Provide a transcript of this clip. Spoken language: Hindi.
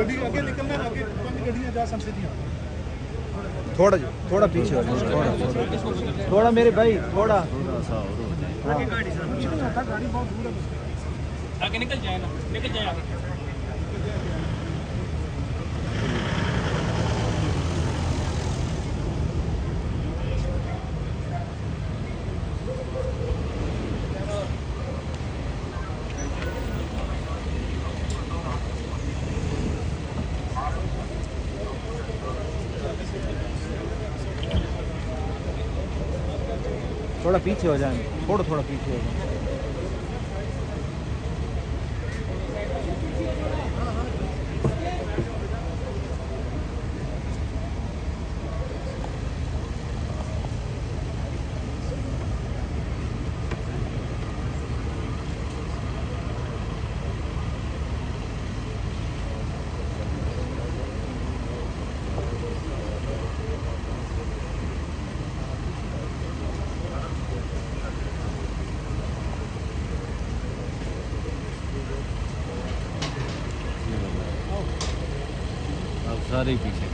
गड्डी आगे निकलना है, आगे 5 गड्डियां जा संसदियां। थोड़ा जी, थोड़ा पीछे हो जाओ, थोड़ा मेरे भाई, थोड़ा गाड़ी बहुत दूर है। आगे निकल जाए ना, निकल जाए आगे। थोड़ा पीछे हो जाए, थोड़ा थोड़ा पीछे हो जाए। अब सारे पीछे।